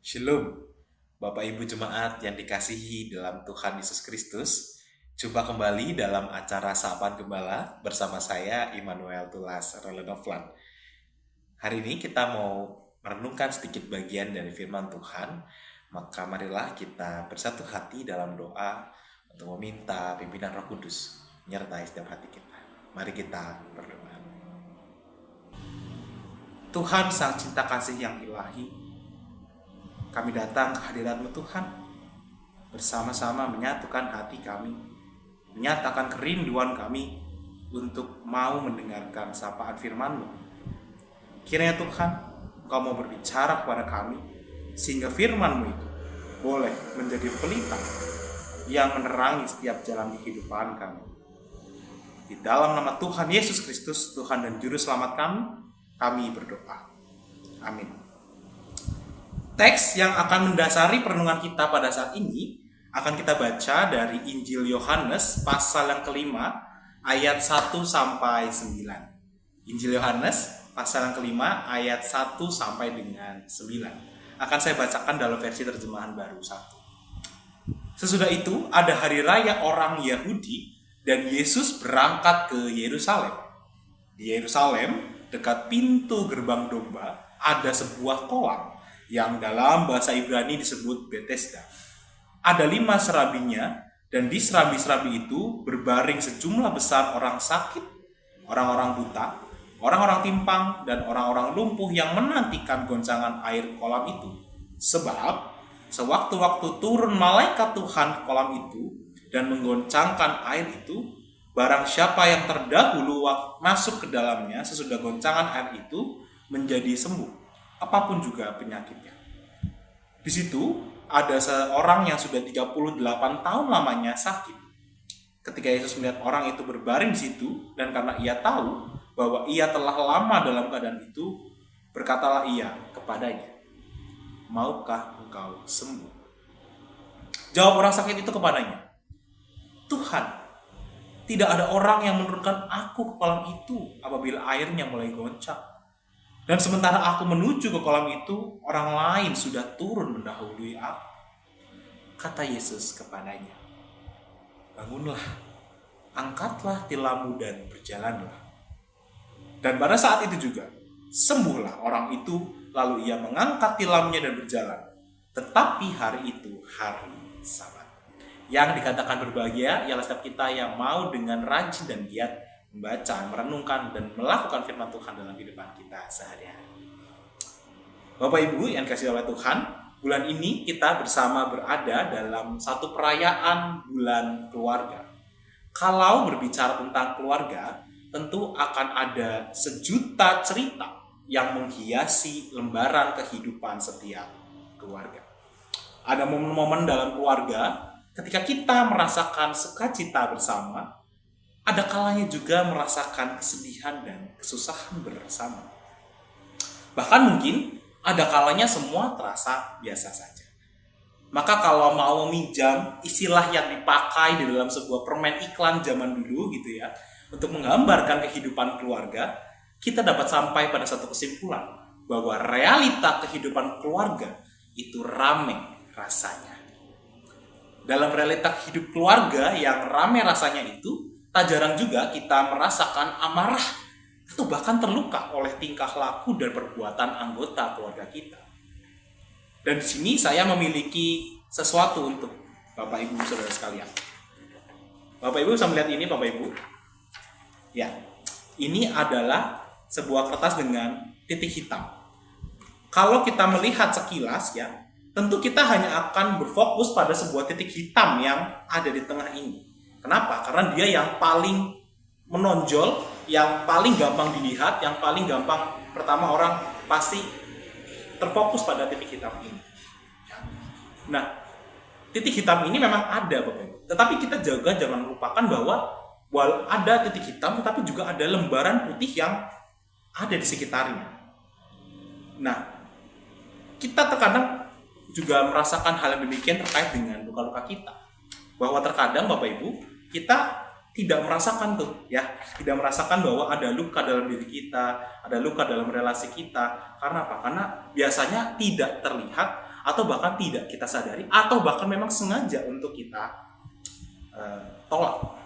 Shalom, Bapak Ibu Jemaat yang dikasihi dalam Tuhan Yesus Kristus. Jumpa kembali dalam acara Sapaan Gembala bersama saya Immanuel Tulas Rolenovlan. Hari ini kita mau merenungkan sedikit bagian dari firman Tuhan. Maka marilah kita bersatu hati dalam doa untuk meminta pimpinan Roh Kudus menyertai setiap hati kita. Mari kita berdoa. Tuhan Sang Cinta Kasih yang ilahi, kami datang ke hadirat-Mu Tuhan, bersama-sama menyatukan hati kami, menyatakan kerinduan kami untuk mau mendengarkan sapaan firman-Mu. Kiranya Tuhan, Engkau mau berbicara kepada kami, sehingga firman-Mu itu boleh menjadi pelita yang menerangi setiap jalan kehidupan kami. Di dalam nama Tuhan Yesus Kristus, Tuhan dan Juru Selamat kami berdoa. Amin. Teks yang akan mendasari perenungan kita pada saat ini akan kita baca dari Injil Yohanes pasal yang kelima ayat 1 sampai 9. Injil Yohanes pasal yang kelima ayat 1 sampai dengan 9. Akan saya bacakan dalam versi terjemahan baru 1. Sesudah itu ada hari raya orang Yahudi dan Yesus berangkat ke Yerusalem. Di Yerusalem, dekat pintu gerbang domba, ada sebuah kolam yang dalam bahasa Ibrani disebut Bethesda. Ada 5 serabinya, dan di serabi-serabi itu berbaring sejumlah besar orang sakit, orang-orang buta, orang-orang timpang, dan orang-orang lumpuh yang menantikan goncangan air kolam itu. Sebab sewaktu-waktu turun malaikat Tuhan ke kolam itu dan menggoncangkan air itu, barang siapa yang terdahulu masuk ke dalamnya sesudah goncangan air itu menjadi sembuh, apapun juga penyakitnya. Di situ ada seorang yang sudah 38 tahun lamanya sakit. Ketika Yesus melihat orang itu berbaring di situ, dan karena ia tahu bahwa ia telah lama dalam keadaan itu, berkatalah ia kepadanya, "Maukah engkau sembuh?" Jawab orang sakit itu kepadanya, "Tuhan, tidak ada orang yang menurunkan aku ke kolam itu apabila airnya mulai goncang. Dan sementara aku menuju ke kolam itu, orang lain sudah turun mendahului aku." Kata Yesus kepadanya, "Bangunlah, angkatlah tilammu dan berjalanlah." Dan pada saat itu juga, sembuhlah orang itu, lalu ia mengangkat tilamnya dan berjalan. Tetapi hari itu hari Sabat. Yang dikatakan berbahagia ialah setiap kita yang mau dengan rajin dan giat membaca, merenungkan, dan melakukan firman Tuhan dalam kehidupan kita sehari-hari. Bapak Ibu yang dikasihi oleh Tuhan, bulan ini kita bersama berada dalam satu perayaan bulan keluarga. Kalau berbicara tentang keluarga, tentu akan ada sejuta cerita yang menghiasi lembaran kehidupan setiap keluarga. Ada momen-momen dalam keluarga ketika kita merasakan sukacita bersama, ada kalanya juga merasakan kesedihan dan kesusahan bersama. Bahkan mungkin ada kalanya semua terasa biasa saja. Maka kalau mau meminjam istilah yang dipakai di dalam sebuah permen iklan zaman dulu gitu ya, untuk menggambarkan kehidupan keluarga, kita dapat sampai pada satu kesimpulan bahwa realita kehidupan keluarga itu rame rasanya. Dalam realita hidup keluarga yang rame rasanya itu, tak jarang juga kita merasakan amarah atau bahkan terluka oleh tingkah laku dan perbuatan anggota keluarga kita. Dan di sini saya memiliki sesuatu untuk Bapak Ibu saudara sekalian. Bapak Ibu bisa melihat ini, Bapak Ibu? Ya, ini adalah sebuah kertas dengan titik hitam. Kalau kita melihat sekilas ya, tentu kita hanya akan berfokus pada sebuah titik hitam yang ada di tengah ini. Kenapa? Karena dia yang paling menonjol, yang paling gampang dilihat, yang paling gampang pertama orang pasti terfokus pada titik hitam ini. Nah, titik hitam ini memang ada Bapak Ibu. Tetapi kita juga jangan lupakan bahwa ada titik hitam, tetapi juga ada lembaran putih yang ada di sekitarnya. Nah, kita terkadang juga merasakan hal yang demikian terkait dengan luka-luka kita. Bahwa terkadang Bapak Ibu, kita tidak merasakan tidak merasakan bahwa ada luka dalam diri kita, ada luka dalam relasi kita. Karena apa? Karena biasanya tidak terlihat atau bahkan tidak kita sadari, atau bahkan memang sengaja untuk kita tolak.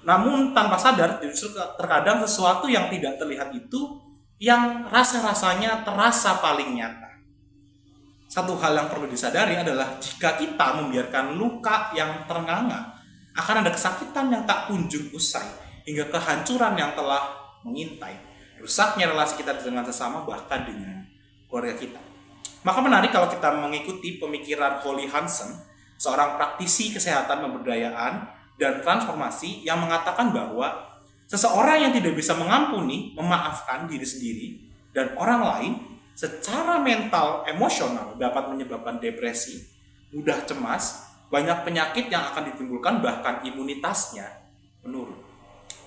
Namun tanpa sadar, justru terkadang sesuatu yang tidak terlihat itu yang rasa-rasanya terasa paling nyata. Satu hal yang perlu disadari adalah jika kita membiarkan luka yang ternganga, akan ada kesakitan yang tak kunjung usai, hingga kehancuran yang telah mengintai, rusaknya relasi kita dengan sesama, bahkan dengan keluarga kita. Maka menarik kalau kita mengikuti pemikiran Holly Hansen, seorang praktisi kesehatan pemberdayaan dan transformasi, yang mengatakan bahwa seseorang yang tidak bisa mengampuni, memaafkan diri sendiri dan orang lain secara mental, emosional dapat menyebabkan depresi, mudah cemas, banyak penyakit yang akan ditimbulkan, bahkan imunitasnya menurun.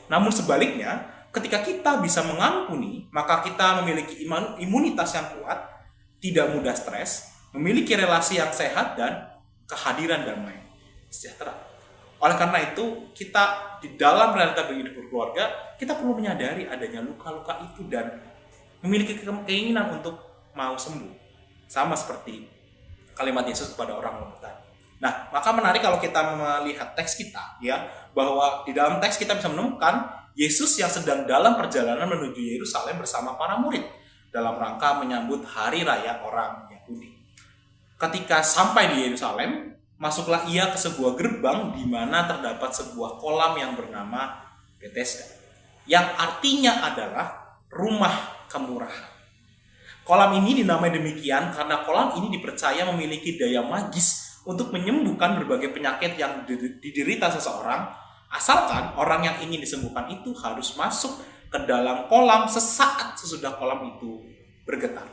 Namun sebaliknya, ketika kita bisa mengampuni, maka kita memiliki imunitas yang kuat, tidak mudah stres, memiliki relasi yang sehat, dan kehadiran damai sejahtera. Oleh karena itu, kita di dalam realita hidup berkeluarga, kita perlu menyadari adanya luka-luka itu dan memiliki keinginan untuk mau sembuh. Sama seperti kalimat Yesus kepada orang lumpuh tadi. Nah, maka menarik kalau kita melihat teks kita, ya, bahwa di dalam teks kita bisa menemukan Yesus yang sedang dalam perjalanan menuju Yerusalem bersama para murid dalam rangka menyambut hari raya orang Yahudi. Ketika sampai di Yerusalem, masuklah ia ke sebuah gerbang di mana terdapat sebuah kolam yang bernama Bethesda, yang artinya adalah rumah kemurahan. Kolam ini dinamai demikian karena kolam ini dipercaya memiliki daya magis untuk menyembuhkan berbagai penyakit yang diderita seseorang, asalkan orang yang ingin disembuhkan itu harus masuk ke dalam kolam sesaat sesudah kolam itu bergetar.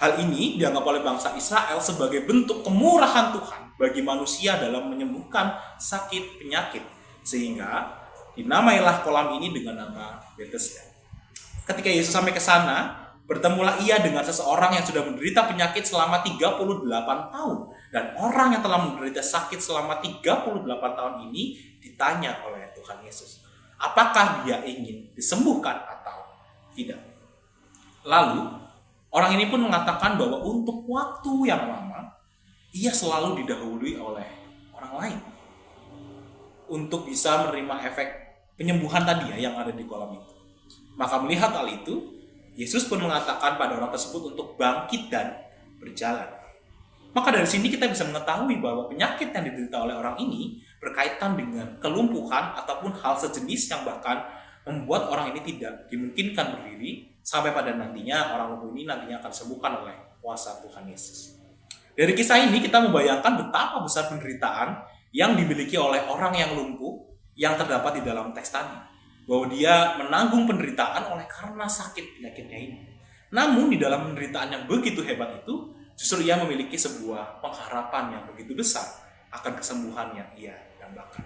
Hal ini dianggap oleh bangsa Israel sebagai bentuk kemurahan Tuhan bagi manusia dalam menyembuhkan sakit penyakit, sehingga dinamailah kolam ini dengan nama Bethesda. Ketika Yesus sampai ke sana, bertemulah ia dengan seseorang yang sudah menderita penyakit selama 38 tahun. Dan orang yang telah menderita sakit selama 38 tahun ini ditanya oleh Tuhan Yesus, apakah dia ingin disembuhkan atau tidak. Lalu, orang ini pun mengatakan bahwa untuk waktu yang lama, ia selalu didahului oleh orang lain untuk bisa menerima efek penyembuhan tadi ya yang ada di kolam itu. Maka melihat hal itu, Yesus pun mengatakan pada orang tersebut untuk bangkit dan berjalan. Maka dari sini kita bisa mengetahui bahwa penyakit yang diderita oleh orang ini berkaitan dengan kelumpuhan ataupun hal sejenis yang bahkan membuat orang ini tidak dimungkinkan berdiri, sampai pada nantinya orang lumpuh ini nantinya akan disembuhkan oleh kuasa Tuhan Yesus. Dari kisah ini kita membayangkan betapa besar penderitaan yang dimiliki oleh orang yang lumpuh yang terdapat di dalam teks tadi, bahwa dia menanggung penderitaan oleh karena sakit penyakitnya ini. Namun di dalam penderitaan yang begitu hebat itu, justru ia memiliki sebuah pengharapan yang begitu besar akan kesembuhan yang ia dambakan.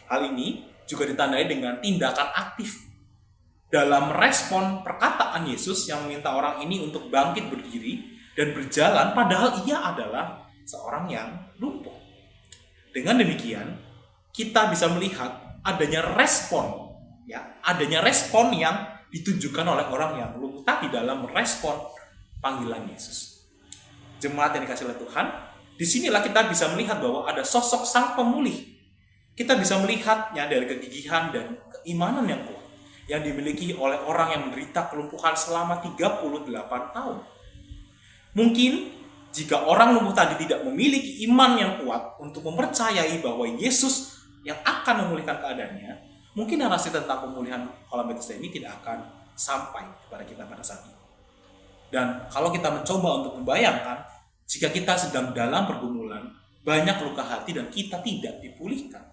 Hal ini juga ditandai dengan tindakan aktif dalam respon perkataan Yesus yang meminta orang ini untuk bangkit berdiri dan berjalan, padahal ia adalah seorang yang lumpuh. Dengan demikian, kita bisa melihat adanya respon yang ditunjukkan oleh orang yang lumpuh tadi dalam merespon panggilan Yesus. Jemaat yang dikasihi oleh Tuhan, disinilah kita bisa melihat bahwa ada sosok sang pemulih. Kita bisa melihatnya dari kegigihan dan keimanan yang kuat yang dimiliki oleh orang yang menderita kelumpuhan selama 38 tahun. Mungkin jika orang lumpuh tadi tidak memiliki iman yang kuat untuk mempercayai bahwa Yesus yang akan memulihkan keadaannya, mungkin narasi tentang pemulihan kolam Bethesda ini tidak akan sampai kepada kita pada saat ini. Dan kalau kita mencoba untuk membayangkan, jika kita sedang dalam pergumulan, banyak luka hati dan kita tidak dipulihkan,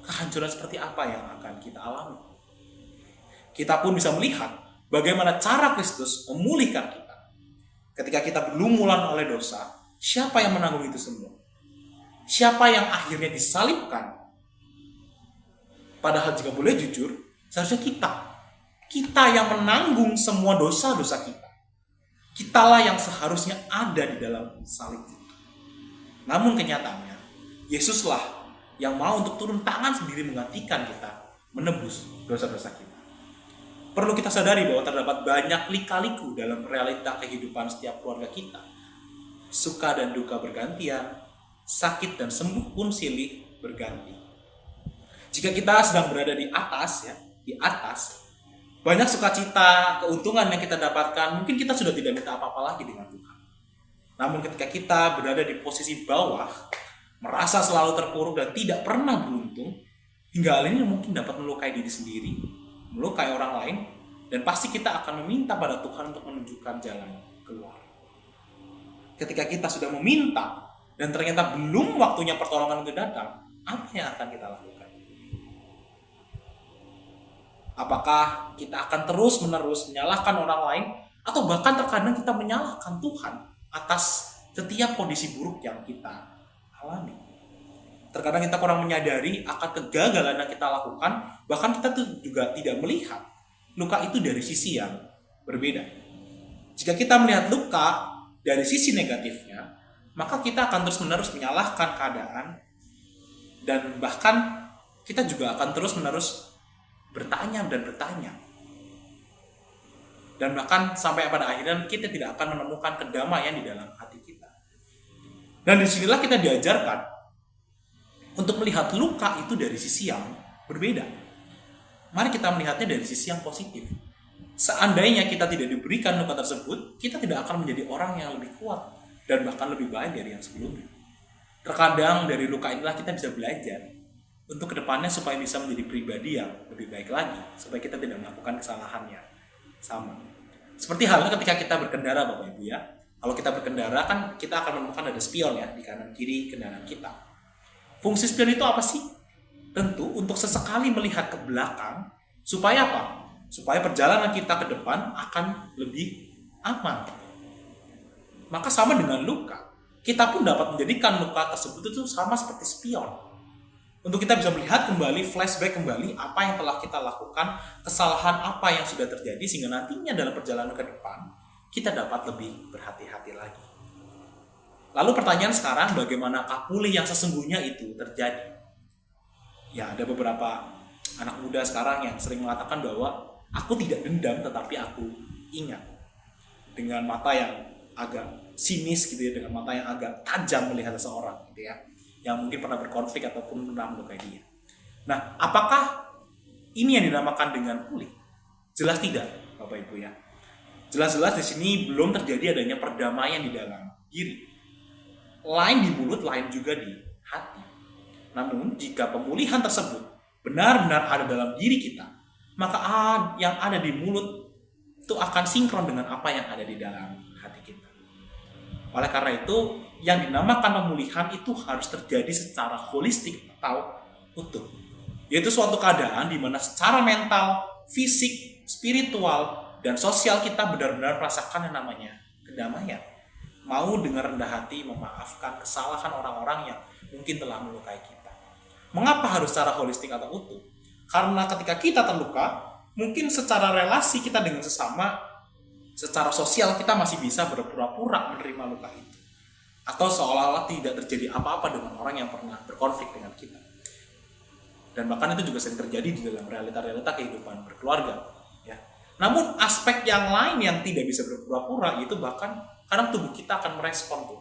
kehancuran seperti apa yang akan kita alami? Kita pun bisa melihat bagaimana cara Kristus memulihkan kita. Ketika kita berlumuran oleh dosa, siapa yang menanggung itu semua? Siapa yang akhirnya disalibkan? Padahal jika boleh jujur, seharusnya kita yang menanggung semua dosa-dosa kita. Kitalah yang seharusnya ada di dalam salib itu. Namun kenyataannya, Yesuslah yang mau untuk turun tangan sendiri menggantikan kita, menebus dosa-dosa kita. Perlu kita sadari bahwa terdapat banyak lika-liku dalam realita kehidupan setiap keluarga kita. suka dan duka bergantian, sakit dan sembuh pun silih berganti. Jika kita sedang berada di atas, banyak sukacita, keuntungan yang kita dapatkan, mungkin kita sudah tidak minta apa-apa lagi dengan Tuhan. Namun ketika kita berada di posisi bawah, merasa selalu terpuruk dan tidak pernah beruntung, hingga hal ini mungkin dapat melukai diri sendiri, melukai orang lain, dan pasti kita akan meminta pada Tuhan untuk menunjukkan jalan keluar. Ketika kita sudah meminta dan ternyata belum waktunya pertolongan itu datang, apa yang akan kita lakukan? Apakah kita akan terus-menerus menyalahkan orang lain, atau bahkan terkadang kita menyalahkan Tuhan atas setiap kondisi buruk yang kita alami? Terkadang kita kurang menyadari akan kegagalan yang kita lakukan, bahkan kita tuh juga tidak melihat luka itu dari sisi yang berbeda. Jika kita melihat luka dari sisi negatifnya, maka kita akan terus-menerus menyalahkan keadaan, dan bahkan kita juga akan terus-menerus bertanya, dan bahkan sampai pada akhirnya kita tidak akan menemukan kedamaian di dalam hati kita. Dan disinilah kita diajarkan untuk melihat luka itu dari sisi yang berbeda. Mari kita melihatnya dari sisi yang positif. Seandainya kita tidak diberikan luka tersebut, kita tidak akan menjadi orang yang lebih kuat dan bahkan lebih baik dari yang sebelumnya. Terkadang dari luka inilah kita bisa belajar untuk kedepannya supaya bisa menjadi pribadi yang lebih baik lagi, supaya kita tidak melakukan kesalahan yang sama. Seperti halnya ketika kita berkendara, Bapak Ibu ya. Kalau kita berkendara kan kita akan menemukan ada spion ya di kanan kiri kendaraan kita. Fungsi spion itu apa sih? Tentu untuk sesekali melihat ke belakang, supaya apa? Supaya perjalanan kita ke depan akan lebih aman. Maka sama dengan luka, kita pun dapat menjadikan luka tersebut itu sama seperti spion. Untuk kita bisa melihat kembali, flashback kembali apa yang telah kita lakukan, kesalahan apa yang sudah terjadi, sehingga nantinya dalam perjalanan ke depan, kita dapat lebih berhati-hati lagi. Lalu pertanyaan sekarang, bagaimanakah pulih yang sesungguhnya itu terjadi? Ya, ada beberapa anak muda sekarang yang sering mengatakan bahwa aku tidak dendam, tetapi aku ingat. Dengan mata yang agak sinis gitu ya, dengan mata yang agak tajam melihat seseorang gitu ya, yang mungkin pernah berkonflik ataupun pernah melukai dia. Nah, apakah ini yang dinamakan dengan pulih? Jelas tidak, Bapak Ibu ya. Jelas-jelas di sini belum terjadi adanya perdamaian di dalam diri. Lain di mulut, lain juga di hati. Namun, jika pemulihan tersebut benar-benar ada dalam diri kita, maka yang ada di mulut itu akan sinkron dengan apa yang ada di dalam hati kita. Oleh karena itu, yang dinamakan pemulihan itu harus terjadi secara holistik atau utuh. Yaitu suatu keadaan di mana secara mental, fisik, spiritual, dan sosial kita benar-benar merasakan yang namanya kedamaian. Mau dengan rendah hati memaafkan kesalahan orang-orang yang mungkin telah melukai kita. Mengapa harus secara holistik atau utuh? Karena ketika kita terluka, mungkin secara relasi kita dengan sesama, secara sosial kita masih bisa berpura-pura menerima luka itu. Atau seolah-olah tidak terjadi apa-apa dengan orang yang pernah berkonflik dengan kita. Dan bahkan itu juga sering terjadi di dalam realita-realita kehidupan berkeluarga. Ya. Namun aspek yang lain yang tidak bisa berpura-pura, itu bahkan kadang tubuh kita akan merespon tuh.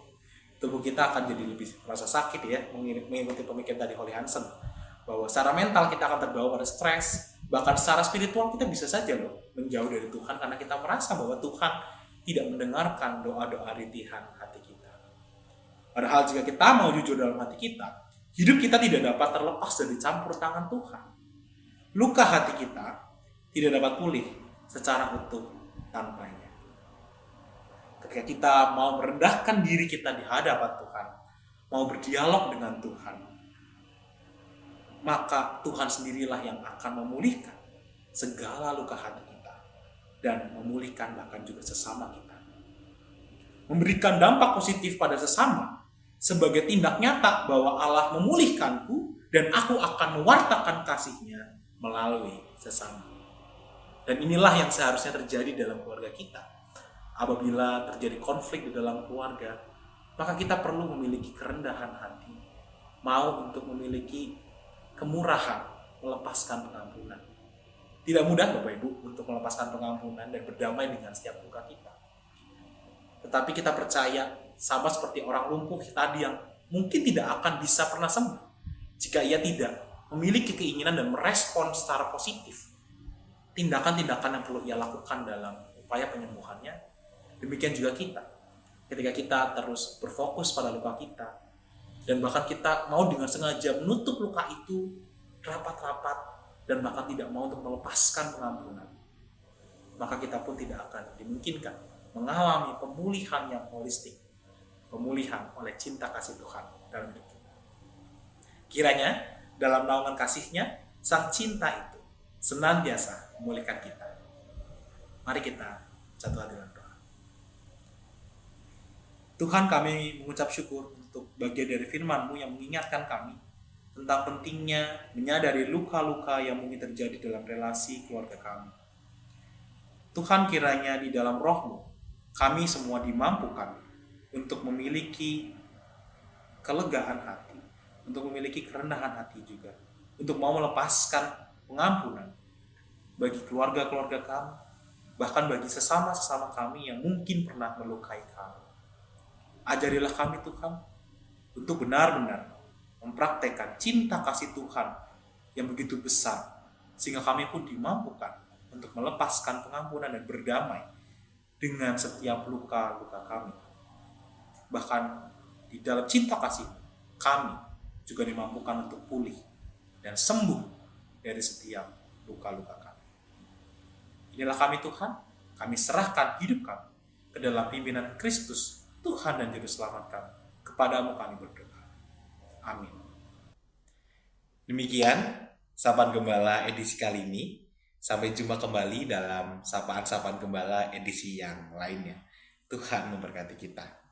Tubuh kita akan jadi lebih merasa sakit ya, mengikuti pemikiran tadi Holly Hansen. Bahwa secara mental kita akan terbawa pada stres, bahkan secara spiritual kita bisa saja loh menjauh dari Tuhan karena kita merasa bahwa Tuhan tidak mendengarkan doa-doa rintihan hati kita. Padahal jika kita mau jujur dalam hati kita, hidup kita tidak dapat terlepas dari campur tangan Tuhan. Luka hati kita tidak dapat pulih secara utuh tanpanya. Ketika kita mau merendahkan diri kita di hadapan Tuhan, mau berdialog dengan Tuhan, maka Tuhan sendirilah yang akan memulihkan segala luka hati kita dan memulihkan bahkan juga sesama kita. Memberikan dampak positif pada sesama sebagai tindak nyata bahwa Allah memulihkanku dan aku akan mewartakan kasih-Nya melalui sesama. Dan inilah yang seharusnya terjadi dalam keluarga kita. Apabila terjadi konflik di dalam keluarga, maka kita perlu memiliki kerendahan hati, mau untuk memiliki kemurahan, melepaskan pengampunan. Tidak mudah Bapak Ibu untuk melepaskan pengampunan dan berdamai dengan setiap luka kita. Tetapi kita percaya sama seperti orang lumpuh tadi yang mungkin tidak akan bisa pernah sembuh jika ia tidak memiliki keinginan dan merespon secara positif tindakan-tindakan yang perlu ia lakukan dalam upaya penyembuhannya. Demikian juga kita, ketika kita terus berfokus pada luka kita, dan bahkan kita mau dengan sengaja menutup luka itu rapat-rapat, dan bahkan tidak mau untuk melepaskan pengampunan, maka kita pun tidak akan dimungkinkan mengalami pemulihan yang holistik, pemulihan oleh cinta kasih Tuhan dalam hidup kita. Kiranya dalam naungan kasih-Nya, Sang Cinta itu senantiasa memulihkan kita. Mari kita satu hati dalam doa. Tuhan, kami mengucap syukur untuk bagian dari firman-Mu yang mengingatkan kami tentang pentingnya menyadari luka-luka yang mungkin terjadi dalam relasi keluarga kami. Tuhan, kiranya di dalam Roh-Mu, kami semua dimampukan untuk memiliki kelegaan hati, untuk memiliki kerendahan hati juga, untuk mau melepaskan pengampunan bagi keluarga-keluarga kami, bahkan bagi sesama-sesama kami yang mungkin pernah melukai kami. Ajarilah kami Tuhan untuk benar-benar mempraktekkan cinta kasih Tuhan yang begitu besar, sehingga kami pun dimampukan untuk melepaskan pengampunan dan berdamai dengan setiap luka-luka kami. Bahkan di dalam cinta kasih kami juga dimampukan untuk pulih dan sembuh dari setiap luka-luka kami. Inilah kami Tuhan, kami serahkan hidup kami ke dalam pimpinan Kristus, Tuhan dan Juru Selamat kami. Kepadamu kami berdoa. Amin. Demikian Sapaan Gembala edisi kali ini. Sampai jumpa kembali dalam Sapaan-Sapaan Gembala edisi yang lainnya. Tuhan memberkati kita.